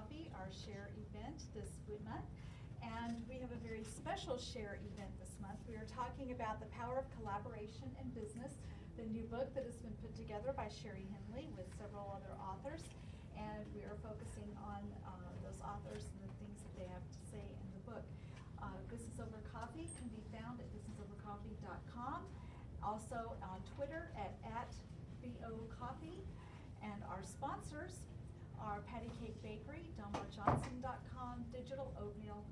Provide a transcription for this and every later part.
Coffee, our share event this month. And we have a very special share event this month. We are talking about the power of collaboration in business, the new book that has been put together by Sherry Henley with several other authors. And we are focusing on those authors and the things that they have to say in the book. Business Over Coffee can be found at businessovercoffee.com. Also on Twitter at BOCI. And our sponsors are Patty Cake Bakery, DelmarJohnson.com, Digital Oatmeal,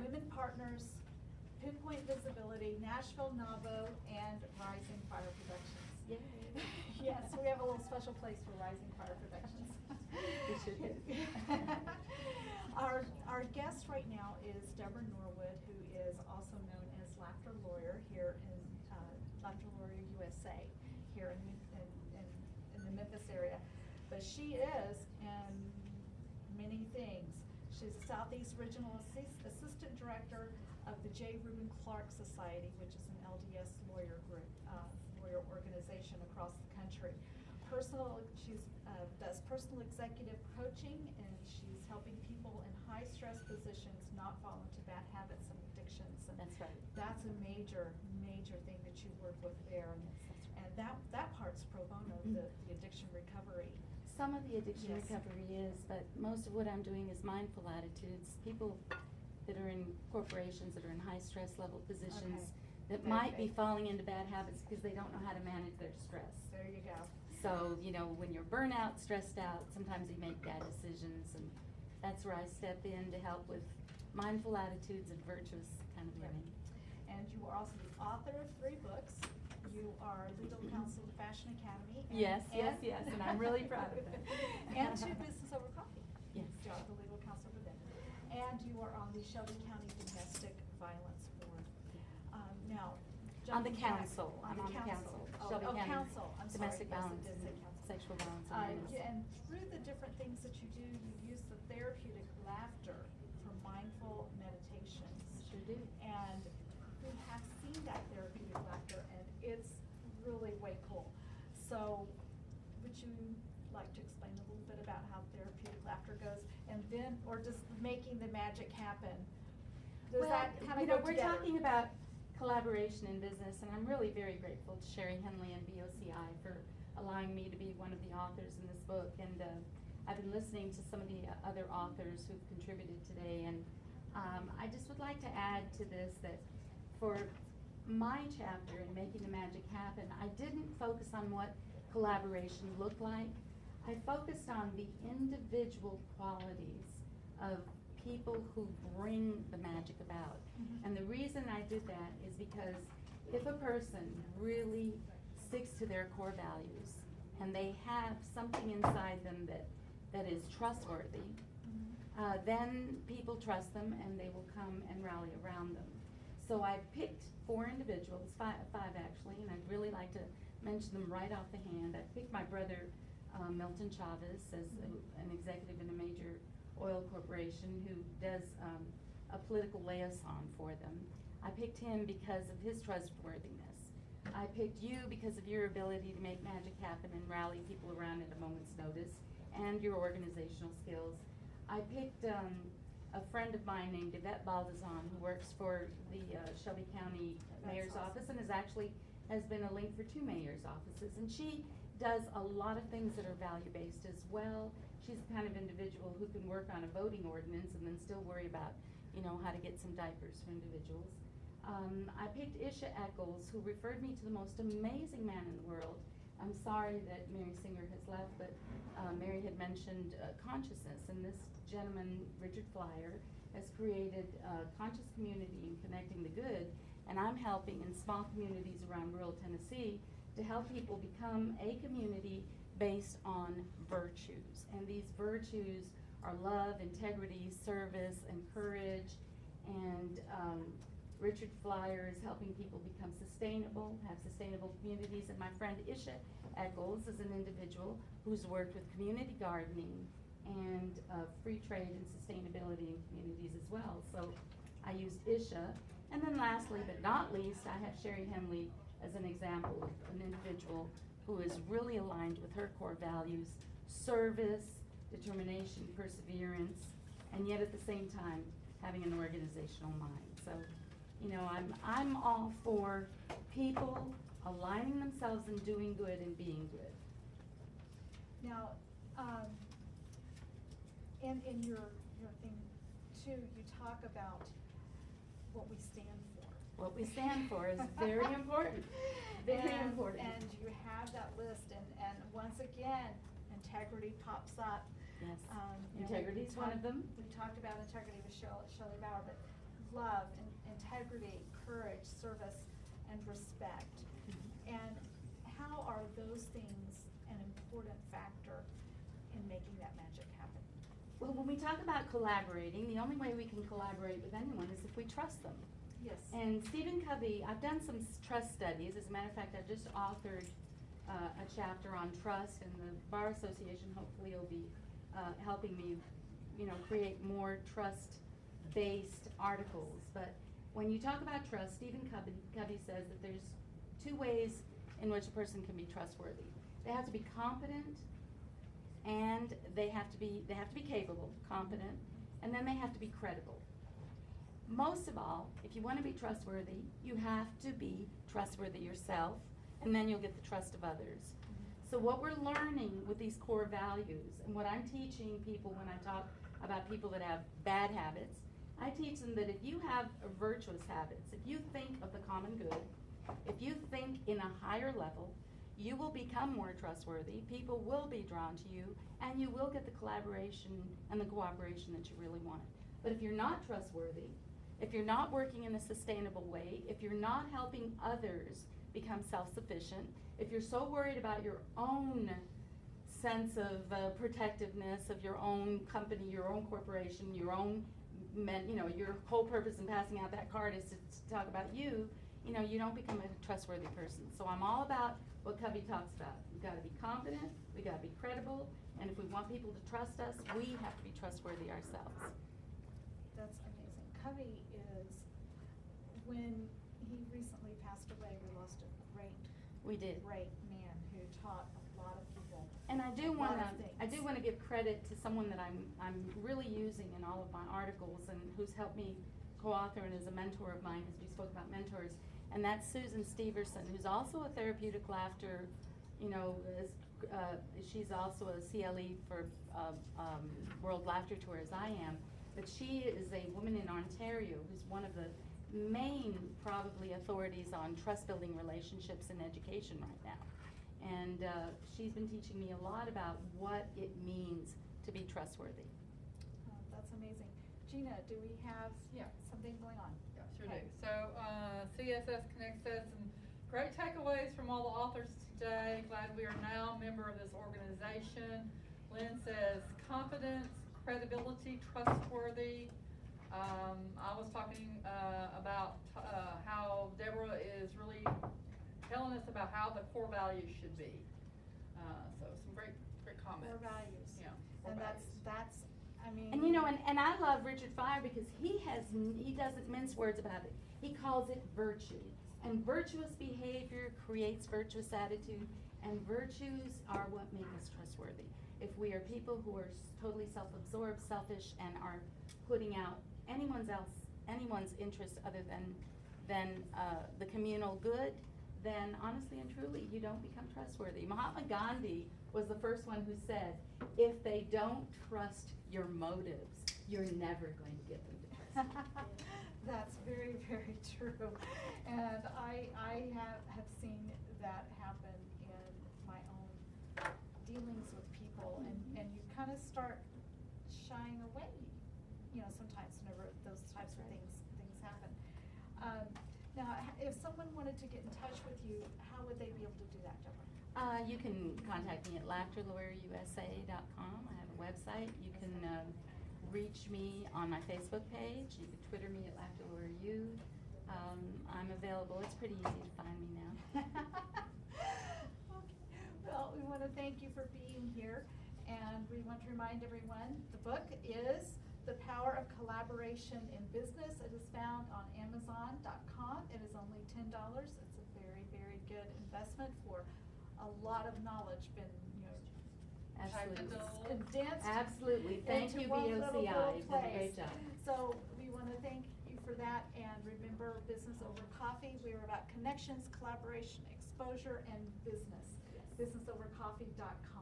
Women Partners, Pinpoint Visibility, Nashville Navo, and Rising Fire Productions. Yay. Yes, we have a little special place for Rising Fire Productions. We sure do. Our guest right now is Debra Norwood, who is also known as Laughter Lawyer here in Laughter Lawyer USA here in the Memphis area. But she is in many things. She's a Southeast Regional Assistant Director of the J. Reuben Clark Society, which is an LDS lawyer group, lawyer organization across the country. She does personal executive coaching, and she's helping people in high stress positions not fall into bad habits and addictions. And that's right. That's a major thing that you work with there. And, Yes, that's right. And that part's pro bono, the addiction recovery. Some of the addiction Yes. recovery is, but most of what I'm doing is mindful attitudes. People that are in corporations that are in high stress level positions that might be falling into bad habits because they don't know how to manage their stress. There you go. So, you know, when you're burnout, stressed out, sometimes you make bad decisions, and that's where I step in to help with mindful attitudes and virtuous kind of living. And you are also the author of 3 books. You are legal counsel at Fashion Academy. Yes, and I'm really proud of that. And 2 Business Over Coffee. Yes. You are the legal counsel for them. And you are on the Shelby County Domestic Violence Board. Now, On the council. I'm on the council. Shelby County council. I'm Domestic sorry. Violence, Yes, it did say and council. Sexual Violence Awareness. And through the different things that you do, you use the therapeutic laughter for mindful meditations. Sure do. And we have seen that therapeutic laughter, and it's really way cool. So would you like to explain a little bit about how therapeutic laughter goes, and then, or just making the magic happen? Does that kind of go we're together? talking about collaboration in business, and I'm really very grateful to Sherry Henley and BOCI for allowing me to be one of the authors in this book. And I've been listening to some of the other authors who've contributed today, and I just would like to add to this that for my chapter in Making the Magic Happen, I didn't focus on what collaboration looked like. I focused on the individual qualities of people who bring the magic about. And the reason I did that is because if a person really sticks to their core values and they have something inside them that is trustworthy, then people trust them and they will come and rally around them. So I picked 4 individuals, five actually, and I'd really like to mention them right off the hand. I picked my brother, Milton Chavez, as an executive in a major oil corporation who does a political liaison for them. I picked him because of his trustworthiness. I picked you because of your ability to make magic happen and rally people around at a moment's notice, and your organizational skills. I picked a friend of mine named Yvette Baldazan, who works for the Shelby County Mayor's Office and has been a link for 2 mayor's offices. And she does a lot of things that are value-based as well. She's the kind of individual who can work on a voting ordinance and then still worry about, you know, how to get some diapers for individuals. I picked Isha Eccles, who referred me to the most amazing man in the world. I'm sorry that Mary Singer has left, but Mary had mentioned consciousness, and this gentleman, Richard Flyer, has created a conscious community in connecting the good, and I'm helping in small communities around rural Tennessee to help people become a community based on virtues. And these virtues are love, integrity, service, and courage. And Richard Flyer is helping people become sustainable, have sustainable communities. And my friend Isha Eccles is an individual who's worked with community gardening and free trade and sustainability in communities as well. So I used Isha. And then lastly, but not least, I have Sherry Henley as an example of an individual who is really aligned with her core values: service, determination, perseverance, and yet at the same time having an organizational mind. So, you know, I'm all for people aligning themselves and doing good and being good. Now, in your thing too, you talk about what we stand for. What we stand for is very important. Very important. And you have that list, and once again, integrity pops up. Yes. You know, Integrity is one of them. We talked about integrity with Shelley Bauer, but love, and integrity, courage, service, and respect. Mm-hmm. And how are those things an important factor in making that magic happen? Well, when we talk about collaborating, the only way we can collaborate with anyone is if we trust them. Yes. And Stephen Covey, I've done some trust studies. As a matter of fact, I've just authored a chapter on trust, and the Bar Association hopefully will be helping me, you know, create more trust-based articles. But when you talk about trust, Stephen Covey says that there's two ways in which a person can be trustworthy. They have to be competent, and they have to be capable, competent, and then they have to be credible. Most of all, if you want to be trustworthy, you have to be trustworthy yourself, and then you'll get the trust of others. So what we're learning with these core values, and what I'm teaching people when I talk about people that have bad habits, I teach them that if you have virtuous habits, if you think of the common good, if you think in a higher level, you will become more trustworthy, people will be drawn to you, and you will get the collaboration and the cooperation that you really want. But if you're not trustworthy, if you're not working in a sustainable way, if you're not helping others become self-sufficient, if you're so worried about your own sense of protectiveness of your own company, your own corporation, your own, your whole purpose in passing out that card is to talk about you, you don't become a trustworthy person. So I'm all about what Covey talks about. We've got to be confident, we've got to be credible, and if we want people to trust us, we have to be trustworthy ourselves. That's amazing. Covey is, when he recently passed away, we lost a great man who taught a lot of people. And I do want to give credit to someone that I'm really using in all of my articles, and who's helped me co-author and is a mentor of mine, because we spoke about mentors, and that's Susan Steverson, who's also a therapeutic laughter, she's also a CLE for World Laughter Tour, as I am, but she is a woman in Ontario who's one of the main, probably, authorities on trust-building relationships in education right now. And she's been teaching me a lot about what it means to be trustworthy. Oh, that's amazing. Gina, do we have something going on? Yeah, sure do. So CSS Connect says some great takeaways from all the authors today. Glad we are now a member of this organization. Lynn says confidence, credibility, trustworthy. I was talking about how Deborah is really telling us about how the core values should be. So some great comments. Core values. Yeah. And that's I mean. And I love Richard Fire because he doesn't mince words about it. He calls it virtue. And virtuous behavior creates virtuous attitude, and virtues are what make us trustworthy. If we are people who are totally self-absorbed, selfish, and are putting out anyone's interest other than the communal good, then honestly and truly, you don't become trustworthy. Mahatma Gandhi was the first one who said, if they don't trust your motives, you're never going to get them to trust you. That's very, very true. And I have seen that happen in my own dealings with people, and you kind of start shying away, sometimes whenever those types of things happen. Now, if someone wanted to get in touch with you, how would they be able to do that, Deborah? You can contact me at laughterlawyerusa.com. I have a website. You can reach me on my Facebook page. You can Twitter me at laughterlawyeru. I'm available. It's pretty easy to find me now. Okay. Well, we want to thank you for being here, and we want to remind everyone the book is The Power of Collaboration in Business. It is found on Amazon.com. It is only $10. It's a very, very good investment for a lot of knowledge been Absolutely. Typical. condensed Absolutely. Thank into you, one little BOCI. little You've done a place. great job. So we want to thank you for that, and remember, business over coffee. We are about connections, collaboration, exposure, and business. Yes. Businessovercoffee.com.